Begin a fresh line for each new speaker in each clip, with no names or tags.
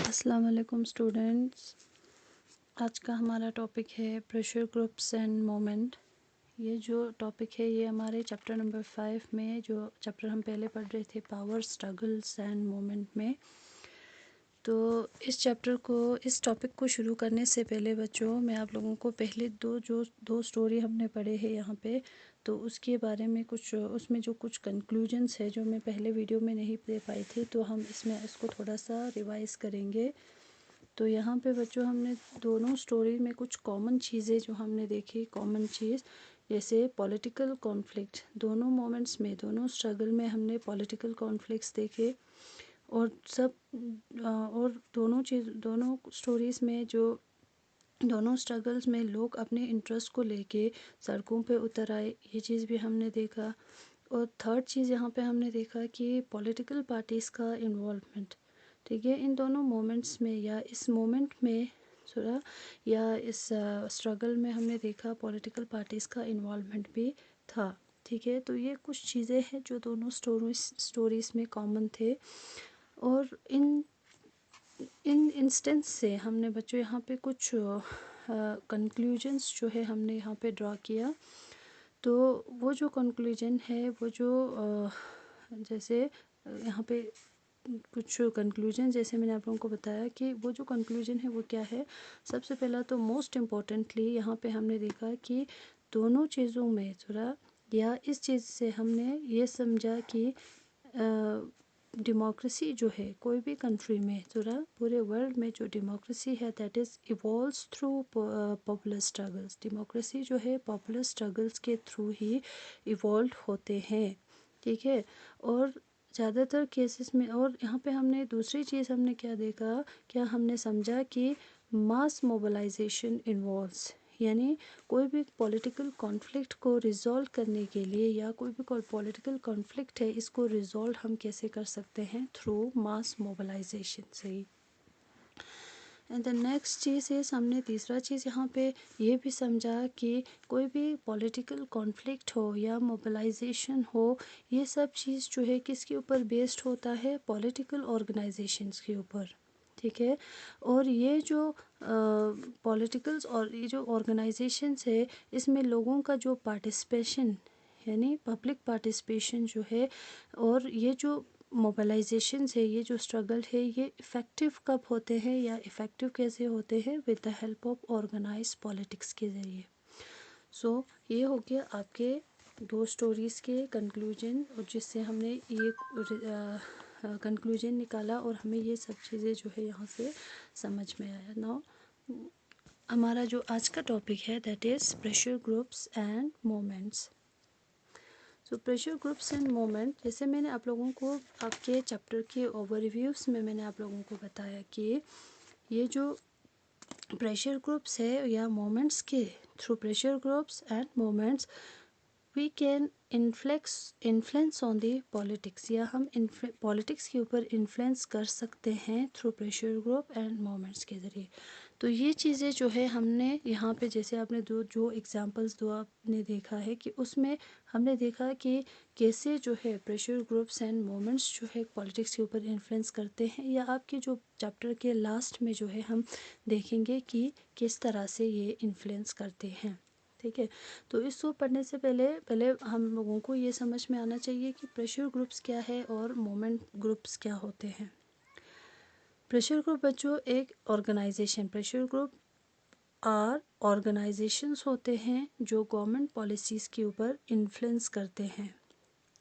अस्सलाम वालेकुम स्टूडेंट्स। आज का हमारा टॉपिक है प्रेशर ग्रुप्स एंड मोमेंट। ये जो टॉपिक है ये हमारे चैप्टर नंबर 5 में, जो चैप्टर हम पहले पढ़ रहे थे पावर स्ट्रगल्स एंड मोमेंट में। तो इस टॉपिक को शुरू करने से पहले बच्चों, मैं आप लोगों को पहले दो स्टोरी हमने पढ़े हैं यहाँ पे, तो उसके बारे में कुछ, उसमें जो कुछ कंक्लूजन्स है जो मैं पहले वीडियो में नहीं दे पाई थी, तो हम इसको थोड़ा सा रिवाइज़ करेंगे। तो यहाँ पे बच्चों हमने दोनों स्टोरी में कुछ कॉमन चीज़ें जो हमने देखी, कॉमन चीज़ जैसे पॉलिटिकल कॉन्फ्लिक्ट, दोनों मोमेंट्स में, दोनों स्ट्रगल में हमने पॉलिटिकल कॉन्फ्लिक्ट्स देखे। और और दोनों स्टोरीज़ में जो दोनों स्ट्रगल्स में लोग अपने इंटरेस्ट को लेके सड़कों पे उतर आए, ये चीज़ भी हमने देखा। और थर्ड चीज़ यहाँ पे हमने देखा कि पॉलिटिकल पार्टीज़ का इन्वॉल्वमेंट, ठीक है, इन दोनों मोमेंट्स में या इस मोमेंट में थोड़ा, या इस स्ट्रगल में हमने देखा पॉलिटिकल पार्टीज़ का इन्वॉल्वमेंट भी था। ठीक है, तो ये कुछ चीज़ें हैं जो दोनों स्टोरीज़ में कॉमन थे। और इन इंस्टेंस से हमने बच्चों यहाँ पे कुछ कंक्लूजन्स जो है हमने यहाँ पे ड्रॉ किया। तो वो जो कंक्लूजन है, वो जो जैसे यहाँ पे कुछ कंक्लूजन, जैसे मैंने आप लोगों को बताया कि वो जो कंक्लूजन है वो क्या है। सबसे पहला तो मोस्ट इम्पोर्टेंटली यहाँ पे हमने देखा कि दोनों चीज़ों में थोड़ा, या इस चीज़ से हमने ये समझा कि डेमोक्रेसी जो है कोई भी कंट्री में, थोड़ा पूरे वर्ल्ड में जो डेमोक्रेसी है that is evolves through popular struggles. Democracy जो है पॉपुलर स्ट्रगल्स के थ्रू ही इवॉल्व होते हैं, ठीक है। और ज़्यादातर केसेस में, और यहाँ पे हमने दूसरी चीज़ हमने क्या देखा, क्या हमने समझा कि मास मोबिलाइजेशन इन्वॉल्व्स, यानी कोई भी पॉलिटिकल कॉन्फ्लिक्ट को रिजॉल्व करने के लिए, या कोई भी पॉलिटिकल कॉन्फ्लिक्ट है इसको रिजॉल्व हम कैसे कर सकते हैं, थ्रू मास मोबिलाइजेशन से ही। एंड द नेक्स्ट चीज़ इज़, हमने तीसरा चीज़ यहाँ पे ये भी समझा कि कोई भी पॉलिटिकल कॉन्फ्लिक्ट हो या मोबिलाइजेशन हो, ये सब चीज़ जो है किसके ऊपर बेस्ड होता है, पॉलिटिकल ऑर्गेनाइजेशंस के ऊपर, ठीक है। और ये जो पॉलिटिकल्स और ये जो ऑर्गेनाइजेशंस है, इसमें लोगों का जो पार्टिसिपेशन, यानी पब्लिक पार्टिसिपेशन जो है, और ये जो मोबिलाइजेशंस है, ये जो स्ट्रगल है, ये इफ़ेक्टिव कब होते हैं या इफ़ेक्टिव कैसे होते हैं, with the help of organize politics के ज़रिए। सो ये हो गया आपके दो स्टोरीज़ के कंक्लूजन, और जिससे हमने ये कंक्लूजन निकाला और हमें ये सब चीज़ें जो है यहाँ से समझ में आया। नाउ हमारा जो आज का टॉपिक है that is pressure groups and moments. So pressure groups end moment, जैसे मैंने आप लोगों को आपके चैप्टर के ओवरव्यूज़ में मैंने आप लोगों को बताया कि ये जो प्रेशर ग्रुप्स है या मोमेंट्स के through, pressure groups and moments we can influence on the politics, या हम पॉलिटिक्स के ऊपर इन्फ्लुएंस कर सकते हैं through pressure group and moments के ज़रिए। तो ये चीज़ें जो है हमने यहाँ पे, जैसे आपने जो एग्जांपल्स दो आपने देखा है कि उसमें हमने देखा कि कैसे जो है प्रेशर ग्रुप्स एंड मोमेंट्स जो है पॉलिटिक्स के ऊपर इन्फ्लुएंस करते हैं, या आपके जो चैप्टर के लास्ट में जो है हम देखेंगे कि किस तरह से ये इन्फ्लुएंस करते हैं, ठीक है। तो इसको पढ़ने से पहले हम लोगों को ये समझ में आना चाहिए कि प्रेशर ग्रुप्स क्या है और मोमेंट ग्रुप्स क्या होते हैं। प्रेशर ग्रुप बच्चों एक organization, pressure group are organizations होते हैं जो गवर्नमेंट पॉलिसीज़ के ऊपर इन्फ्लुएंस करते हैं,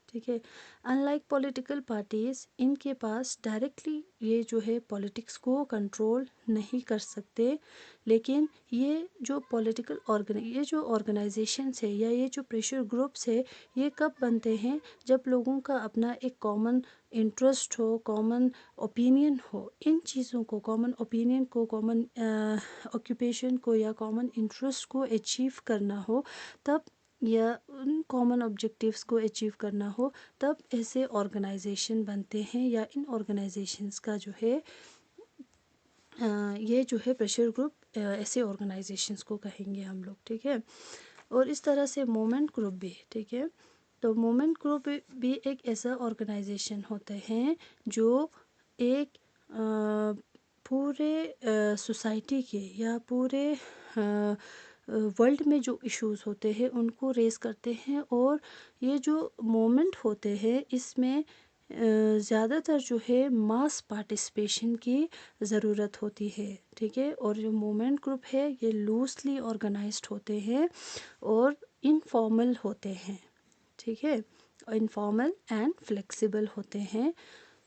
ठीक है। अनलाइक पॉलिटिकल पार्टीज़, इनके पास डायरेक्टली ये जो है पॉलिटिक्स को कंट्रोल नहीं कर सकते, लेकिन ये जो ये जो ऑर्गेनाइजेशंस है या ये जो प्रेशर ग्रुप्स है, ये कब बनते हैं, जब लोगों का अपना एक कॉमन इंटरेस्ट हो, कॉमन ओपिनियन हो, इन चीज़ों को, कॉमन ओपिनियन को, कॉमन ऑक्यूपेशन को या कॉमन इंटरेस्ट को अचीव करना हो, तब, या उन कॉमन ऑब्जेक्टिव्स को अचीव करना हो, तब ऐसे ऑर्गेनाइजेशन बनते हैं, या इन ऑर्गेनाइजेशंस का जो है ये जो है प्रेशर ग्रुप, ऐसे ऑर्गेनाइजेशंस को कहेंगे हम लोग, ठीक है। और इस तरह से मोमेंट ग्रुप भी, ठीक है। तो मोमेंट ग्रुप भी एक ऐसा ऑर्गेनाइजेशन होते हैं जो एक पूरे सोसाइटी के या पूरे वर्ल्ड में जो इश्यूज होते हैं उनको रेस करते हैं। और ये जो मोमेंट होते हैं इसमें ज़्यादातर जो है मास पार्टिसिपेशन की ज़रूरत होती है, ठीक है। और जो मोमेंट ग्रुप है ये लूजली ऑर्गेनाइज्ड होते हैं और इनफॉर्मल होते हैं, ठीक है, इनफॉर्मल एंड फ्लेक्सिबल होते हैं।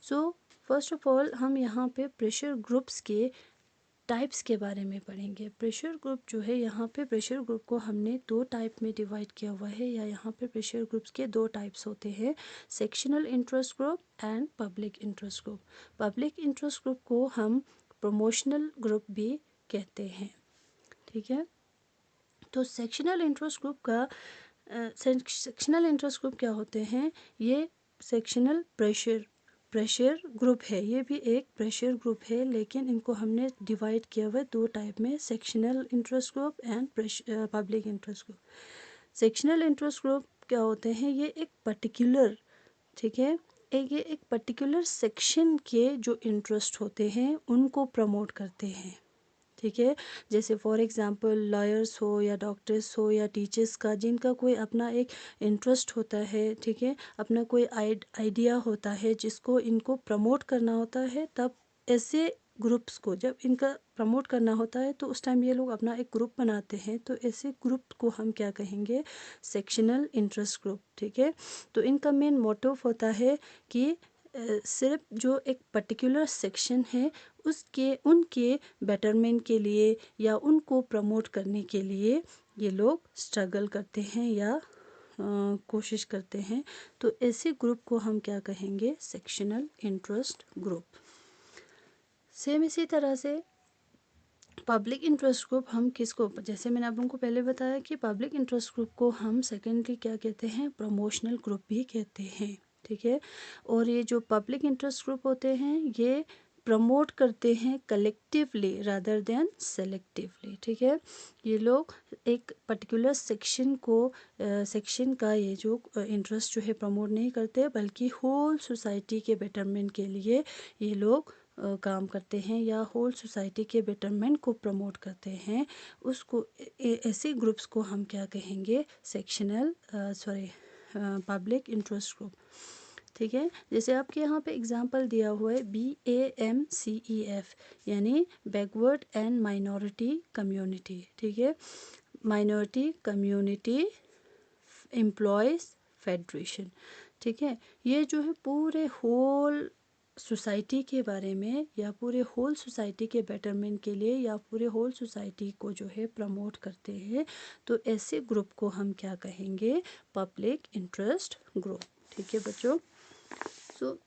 सो फर्स्ट ऑफ ऑल हम यहाँ पे प्रेशर ग्रुप्स के टाइप्स के बारे में पढ़ेंगे। प्रेशर ग्रुप जो है, यहाँ पे प्रेशर ग्रुप को हमने दो टाइप में डिवाइड किया हुआ है, या यहाँ पे प्रेशर ग्रुप्स के दो टाइप्स होते हैं, sectional interest group and public interest group. Public interest group को हम प्रमोशनल ग्रुप भी कहते हैं, ठीक है। तो सेक्शनल इंटरेस्ट ग्रुप का सेक्शनल इंटरेस्ट ग्रुप क्या होते हैं, ये सेक्शनल प्रेशर ग्रुप है, ये भी एक प्रेशर ग्रुप है, लेकिन इनको हमने डिवाइड किया हुआ है दो टाइप में, sectional interest group and public interest group. Sectional interest group क्या होते हैं, ये एक पर्टिकुलर, ठीक है, ये एक पर्टिकुलर सेक्शन के जो इंटरेस्ट होते हैं उनको प्रमोट करते हैं, ठीक है। जैसे फॉर एग्जांपल लॉयर्स हो या डॉक्टर्स हो या टीचर्स का, जिनका कोई अपना एक इंटरेस्ट होता है, ठीक है, अपना कोई आइडिया होता है जिसको इनको प्रमोट करना होता है, तब ऐसे ग्रुप्स को जब इनका प्रमोट करना होता है तो उस टाइम ये लोग अपना एक ग्रुप बनाते हैं। तो ऐसे ग्रुप को हम क्या कहेंगे, सेक्शनल इंटरेस्ट ग्रुप, ठीक है। तो इनका मेन मोटिव होता है कि सिर्फ जो एक पर्टिकुलर सेक्शन है उसके उनके बेटरमेंट के लिए या उनको प्रमोट करने के लिए ये लोग स्ट्रगल करते हैं या कोशिश करते हैं। तो ऐसे ग्रुप को हम क्या कहेंगे, सेक्शनल इंटरेस्ट ग्रुप। सेम इसी तरह से पब्लिक इंटरेस्ट ग्रुप हम किसको, जैसे मैंने आप लोगों को पहले बताया कि पब्लिक इंटरेस्ट ग्रुप को हम सेकेंडली क्या कहते हैं, प्रमोशनल ग्रुप भी कहते हैं, ठीक है। और ये जो पब्लिक इंटरेस्ट ग्रुप होते हैं ये प्रमोट करते हैं कलेक्टिवली रादर देन सेलेक्टिवली, ठीक है। ये लोग एक पर्टिकुलर सेक्शन को सेक्शन का ये जो इंटरेस्ट जो है प्रमोट नहीं करते, बल्कि होल सोसाइटी के बेटरमेंट के लिए ये लोग काम करते हैं या होल सोसाइटी के बेटरमेंट को प्रमोट करते हैं। उसको ऐसे ग्रुप्स को हम क्या कहेंगे, सेक्शनल पब्लिक इंटरेस्ट ग्रुप, ठीक है। जैसे आपके यहाँ पे एग्जांपल दिया हुआ है BAMCEF, यानी बैकवर्ड एंड माइनॉरिटी कम्युनिटी, ठीक है, माइनॉरिटी कम्युनिटी एम्प्लॉयज़ फेडरेशन, ठीक है। ये जो है पूरे होल सोसाइटी के बारे में या पूरे होल सोसाइटी के बेटरमेंट के लिए या पूरे होल सोसाइटी को जो है प्रमोट करते हैं। तो ऐसे ग्रुप को हम क्या कहेंगे, पब्लिक इंटरेस्ट ग्रुप, ठीक है बच्चों। सो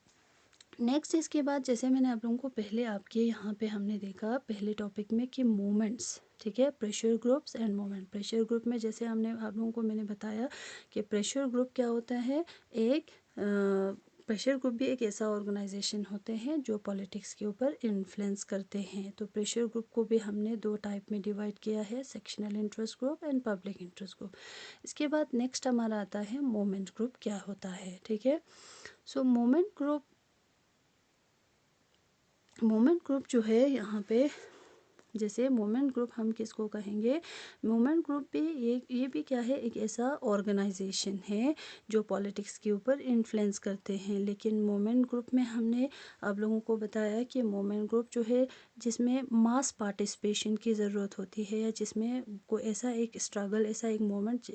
नेक्स्ट इसके बाद, जैसे मैंने आप लोगों को पहले आपके यहाँ पे हमने देखा पहले टॉपिक में कि मूवमेंट्स, ठीक है, pressure groups and movement. Pressure group में जैसे हमने आप लोगों को मैंने बताया कि प्रेशर ग्रुप क्या होता है, एक प्रेशर ग्रुप भी एक ऐसा ऑर्गेनाइजेशन होते हैं जो पॉलिटिक्स के ऊपर इन्फ्लुएंस करते हैं। तो प्रेशर ग्रुप को भी हमने दो टाइप में डिवाइड किया है, sectional interest group and public interest group. इसके बाद नेक्स्ट हमारा आता है मूवमेंट ग्रुप क्या होता है, ठीक है। सो मूवमेंट ग्रुप जो है यहाँ पे, जैसे मूवमेंट ग्रुप हम किसको कहेंगे, मूवमेंट ग्रुप भी ये भी क्या है, एक ऐसा ऑर्गेनाइजेशन है जो पॉलिटिक्स के ऊपर इन्फ्लुएंस करते हैं। लेकिन मूवमेंट ग्रुप में हमने आप लोगों को बताया कि मूवमेंट ग्रुप जो है जिसमें मास पार्टिसिपेशन की ज़रूरत होती है, या जिसमें कोई ऐसा एक स्ट्रगल, ऐसा एक मोमेंट,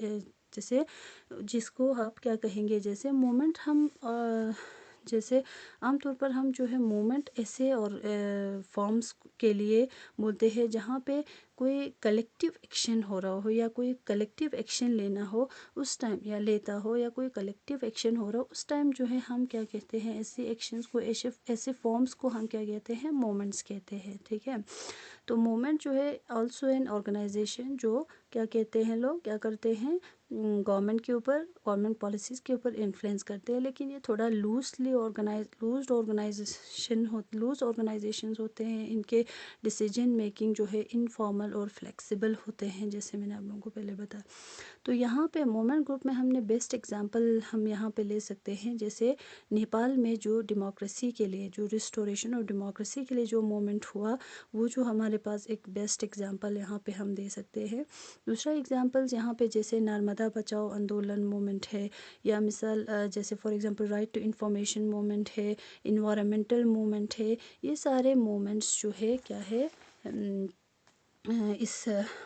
जैसे जिसको आप क्या कहेंगे, जैसे मोमेंट हम जैसे आमतौर पर हम जो है मूवमेंट ऐसे और फॉर्म्स के लिए बोलते हैं जहाँ पे कोई कलेक्टिव एक्शन हो रहा हो या कोई कलेक्टिव एक्शन लेना हो उस टाइम, या लेता हो या कोई कलेक्टिव एक्शन हो रहा हो उस टाइम जो है हम क्या कहते हैं, ऐसे एक्शंस को, ऐसे फॉर्म्स को हम क्या कहते हैं, मोमेंट्स कहते हैं, ठीक है। तो मूवमेंट जो है ऑल्सो एन ऑर्गेनाइजेशन जो क्या कहते हैं, लोग क्या करते हैं, गवर्नमेंट के ऊपर, गवर्नमेंट पॉलिसीज़ के ऊपर इन्फ्लुएंस करते हैं। लेकिन ये थोड़ा लूज ऑर्गेनाइजेशंस होते हैं। इनके डिसीजन मेकिंग जो है इनफॉर्मल ट्रांजिशनल और फ्लेक्सिबल होते हैं, जैसे मैंने आप लोगों को पहले बताया। तो यहाँ पे मोमेंट ग्रुप में हमने बेस्ट एग्जांपल हम यहाँ पे ले सकते हैं, जैसे नेपाल में जो डेमोक्रेसी के लिए, जो रिस्टोरेशन और डेमोक्रेसी के लिए जो मोमेंट हुआ, वो जो हमारे पास एक बेस्ट एग्जांपल यहाँ पे हम दे सकते हैं। दूसरा एग्जांपल यहाँ पे जैसे नर्मदा बचाओ आंदोलन मोमेंट है, या मिसाल जैसे for example right to information moment है, इन्वायरमेंटल मोमेंट है। ये सारे मोमेंट्स जो है क्या है इस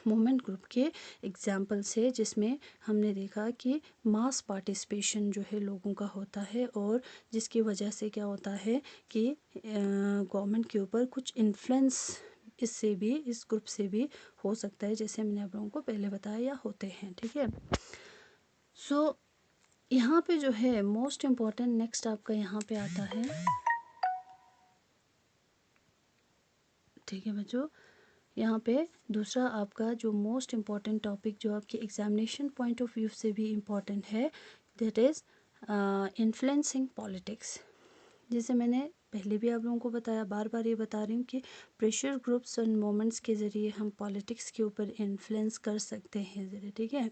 मोमेंट ग्रुप के एग्जाम्पल्स है, जिसमें हमने देखा कि मास पार्टिसिपेशन जो है लोगों का होता है, और जिसकी वजह से क्या होता है कि गवर्नमेंट के ऊपर कुछ इन्फ्लुएंस इससे भी, इस ग्रुप से भी हो सकता है, जैसे मैंने आप लोगों को पहले बताया, या होते हैं। ठीक है। सो यहाँ पे जो है मोस्ट इम्पॉर्टेंट नेक्स्ट आपका यहाँ पे आता है, ठीक है बच्चों, यहाँ पे दूसरा आपका जो मोस्ट इम्पॉर्टेंट टॉपिक जो आपके एग्जामिनेशन पॉइंट ऑफ व्यू से भी इम्पॉर्टेंट है, दैट इज़ इन्फ्लुएंसिंग पॉलिटिक्स। जैसे मैंने पहले भी आप लोगों को बताया, बार बार ये बता रही हूँ कि प्रेशर ग्रुप्स और मोमेंट्स के ज़रिए हम पॉलिटिक्स के ऊपर इन्फ्लुएंस कर सकते हैं ज़रिए। ठीक है।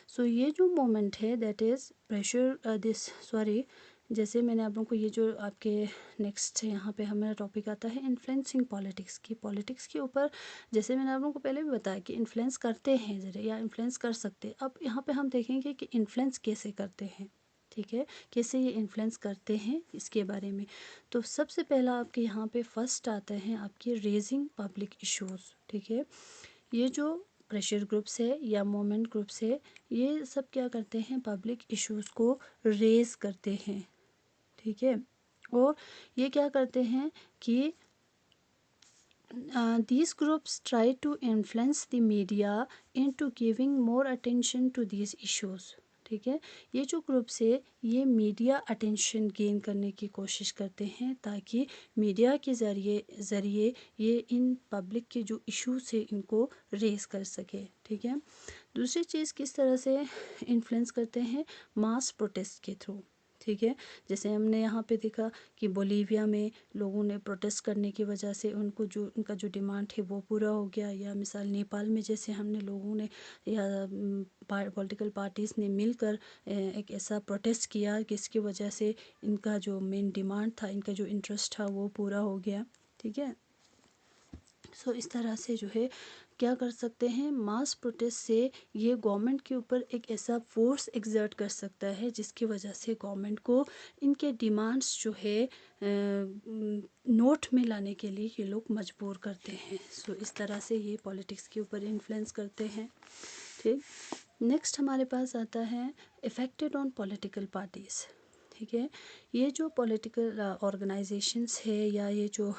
सो ये जो मोमेंट है that is pressure this sorry जैसे मैंने आप लोगों को ये जो आपके नेक्स्ट यहाँ पे हमारा टॉपिक आता है इन्फ्लुएंसिंग पॉलिटिक्स की, पॉलिटिक्स के ऊपर जैसे मैंने आप लोगों को पहले भी बताया कि इन्फ्लुएंस करते हैं ज़रा, या इन्फ्लुएंस कर सकते हैं। अब यहाँ पे हम देखेंगे कि इन्फ्लुएंस कैसे करते हैं। ठीक है, कैसे ये इन्फ्लुएंस करते हैं इसके बारे में। तो सबसे पहला आपके यहाँ पे फर्स्ट आता है आपकी रेजिंग पब्लिक इश्यूज़। ठीक है, ये जो प्रेशर ग्रुप्स है या मोमेंट ग्रुप्स है, ये सब क्या करते हैं, पब्लिक इश्यूज़ को रेज करते हैं। ठीक है, और ये क्या करते हैं कि these groups try to influence the media into giving more attention to these issues। ठीक है, ये जो ग्रुप्स है ये मीडिया अटेंशन गेन करने की कोशिश करते हैं, ताकि मीडिया के ज़रिए ये इन पब्लिक के जो इश्यूज है इनको रेस कर सके। ठीक है, दूसरी चीज़ किस तरह से इन्फ्लुएंस करते हैं, मास प्रोटेस्ट के थ्रू। ठीक है, जैसे हमने यहाँ पे देखा कि बोलीविया में लोगों ने प्रोटेस्ट करने की वजह से उनको जो उनका जो डिमांड है वो पूरा हो गया, या मिसाल नेपाल में जैसे हमने लोगों ने या पॉलिटिकल पार्टीज़ ने मिलकर एक ऐसा प्रोटेस्ट किया कि इसकी वजह से इनका जो मेन डिमांड था, इनका जो इंटरेस्ट था वो पूरा हो गया। ठीक है, सो इस तरह से जो है क्या कर सकते हैं, मास प्रोटेस्ट से ये गवर्नमेंट के ऊपर एक ऐसा फोर्स एग्जर्ट कर सकता है जिसकी वजह से गवर्नमेंट को इनके डिमांड्स जो है नोट में लाने के लिए ये लोग मजबूर करते हैं। सो इस तरह से ये पॉलिटिक्स के ऊपर इन्फ्लुएंस करते हैं। ठीक, नेक्स्ट हमारे पास आता है इफ़ेक्टेड ऑन पॉलिटिकल पार्टीज़। ठीक है, ये जो पॉलिटिकल ऑर्गेनाइजेशंस है, या ये जो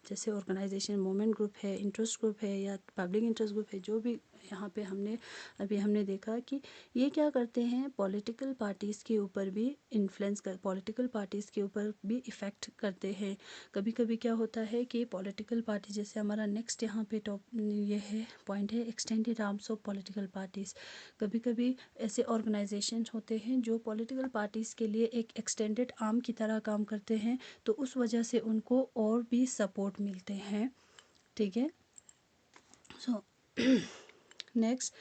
जैसे ऑर्गेनाइजेशन मोमेंट ग्रुप है, इंटरेस्ट ग्रुप है, या पब्लिक इंटरेस्ट ग्रुप है, जो भी यहाँ पे हमने देखा कि ये क्या करते हैं, पॉलिटिकल पार्टीज़ के ऊपर भी पॉलिटिकल पार्टीज़ के ऊपर भी इफ़ेक्ट करते हैं। कभी कभी क्या होता है कि पॉलिटिकल पार्टी, जैसे हमारा नेक्स्ट यहाँ पे ये है पॉइंट है extended arms of political parties. कभी कभी ऐसे ऑर्गेनाइजेशन होते हैं जो पॉलिटिकल पार्टीज़ के लिए एक एक्सटेंडेड आर्म की तरह काम करते हैं, तो उस वजह से उनको और भी सपोर्ट मिलते हैं। ठीक है, so next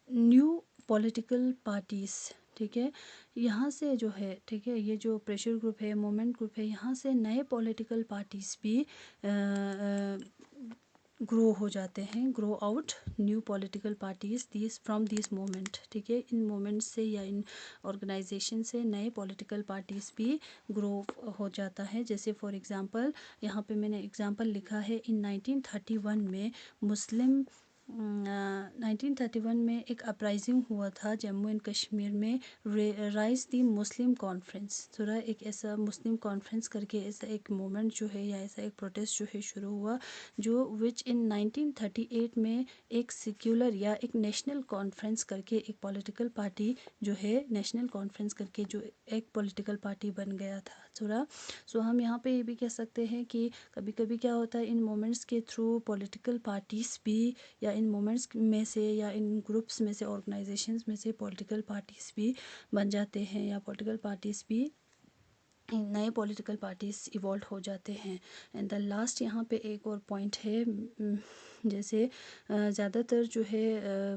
new political parties. ठीक है, यहाँ से जो है, ठीक है, ये जो प्रेशर ग्रुप है, मोमेंट ग्रुप है, यहाँ से नए पॉलिटिकल पार्टीज़ भी ग्रो हो जाते हैं, grow out new political parties this from this moment. ठीक है, इन मोमेंट से या इन ऑर्गेनाइजेशन से नए पॉलिटिकल पार्टीज़ भी ग्रो हो जाता है। जैसे फॉर एग्जांपल यहाँ पे मैंने एग्जांपल लिखा है, इन 1931 में 1931 में एक अपराइजिंग हुआ था जम्मू एंड कश्मीर में, राइज दी मुस्लिम कॉन्फ्रेंस। थोड़ा एक ऐसा मुस्लिम कॉन्फ्रेंस करके ऐसा एक मोमेंट जो है, या ऐसा एक प्रोटेस्ट जो है शुरू हुआ, जो विच इन 1938 में एक सेक्युलर या एक नेशनल कॉन्फ्रेंस करके एक पॉलिटिकल पार्टी जो है, नेशनल कॉन्फ्रेंस करके जो एक पॉलिटिकल पार्टी बन गया था थोड़ा। सो हम यहाँ पे ये भी कह सकते हैं कि कभी कभी क्या होता है, इन मोमेंट्स के थ्रू पॉलिटिकल पार्टीज़ भी, या इन मोमेंट्स में से, या इन ग्रुप्स में से, ऑर्गेनाइजेशंस में से पॉलिटिकल पार्टीज़ भी बन जाते हैं, या पॉलिटिकल पार्टीज़ भी नए पॉलिटिकल पार्टीज इवॉल्व हो जाते हैं। एंड द लास्ट यहाँ पे एक और पॉइंट है, जैसे ज़्यादातर जो है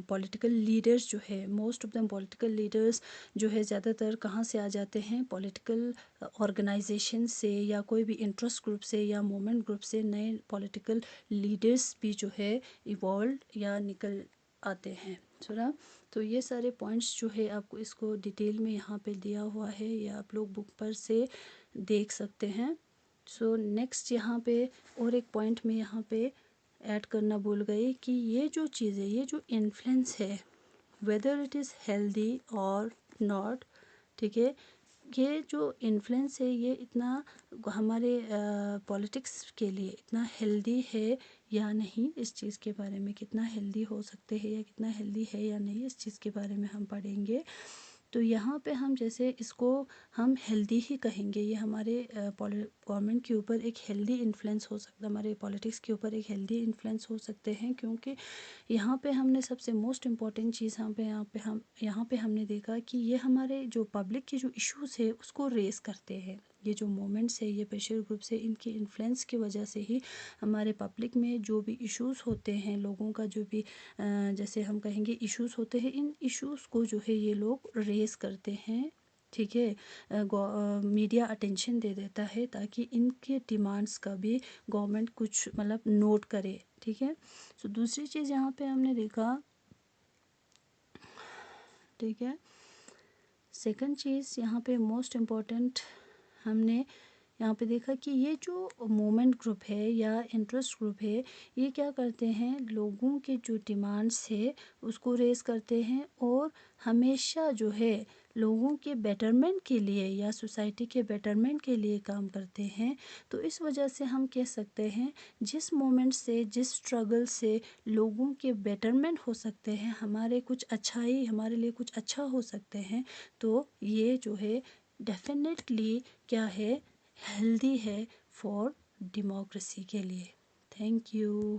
पॉलिटिकल लीडर्स जो है, most of the political leaders जो है ज़्यादातर कहाँ से आ जाते हैं, पॉलिटिकल ऑर्गेनाइजेशन से या कोई भी इंटरेस्ट ग्रुप से या मूवमेंट ग्रुप से नए पॉलिटिकल लीडर्स भी जो है इवॉल्व या निकल आते हैं। सुना। तो ये सारे पॉइंट्स जो है आपको इसको डिटेल में यहाँ पे दिया हुआ है, या आप लोग बुक पर से देख सकते हैं। सो नेक्स्ट यहाँ पे और एक पॉइंट में यहाँ पे ऐड करना भूल गई कि ये जो चीज़ें, ये जो इन्फ्लुएंस है, वेदर इट इज़ हेल्दी और नॉट, ठीक है, ये जो इन्फ्लुएंस है ये इतना हमारे पॉलिटिक्स के लिए इतना हेल्दी है या नहीं, इस चीज़ के बारे में कितना हेल्दी हो सकते हैं या कितना हेल्दी है या नहीं, इस चीज़ के बारे में हम पढ़ेंगे। तो यहाँ पे हम जैसे इसको हम हेल्दी ही कहेंगे, ये हमारे गवर्नमेंट के ऊपर एक हेल्दी इन्फ्लुएंस हो सकता है, हमारे पॉलिटिक्स के ऊपर एक हेल्दी इन्फ्लुएंस हो सकते हैं, क्योंकि यहाँ पे हमने सबसे मोस्ट इम्पॉर्टेंट चीज़ यहाँ पे हमने देखा कि ये हमारे जो पब्लिक के जो इश्यूज़ है उसको रेस करते हैं। ये जो मोमेंट्स है, ये प्रेशर ग्रुप्स है, इनके इन्फ्लुएंस की वजह से ही हमारे पब्लिक में जो भी इश्यूज़ होते हैं, लोगों का जो भी जैसे हम कहेंगे इश्यूज़ होते हैं, इन इश्यूज़ को जो है ये लोग रेस करते हैं, ठीक है। मीडिया अटेंशन दे देता है ताकि इनके डिमांड्स का भी गवर्नमेंट कुछ मतलब नोट करे, ठीक है। सो दूसरी चीज़ यहाँ पे हमने देखा, ठीक है, सेकंड चीज़ यहाँ पे मोस्ट इम्पॉर्टेंट हमने यहाँ पे देखा कि ये जो मूवमेंट ग्रुप है या इंटरेस्ट ग्रुप है, ये क्या करते हैं, लोगों के जो डिमांड्स है उसको रेस करते हैं और हमेशा जो है लोगों के बेटरमेंट के लिए या सोसाइटी के बेटरमेंट के लिए काम करते हैं। तो इस वजह से हम कह सकते हैं जिस मोमेंट से, जिस स्ट्रगल से लोगों के बेटरमेंट हो सकते हैं, हमारे कुछ अच्छाई, हमारे लिए कुछ अच्छा हो सकते हैं, तो ये जो है डेफिनेटली क्या है, हेल्दी है फॉर डेमोक्रेसी के लिए। Thank you.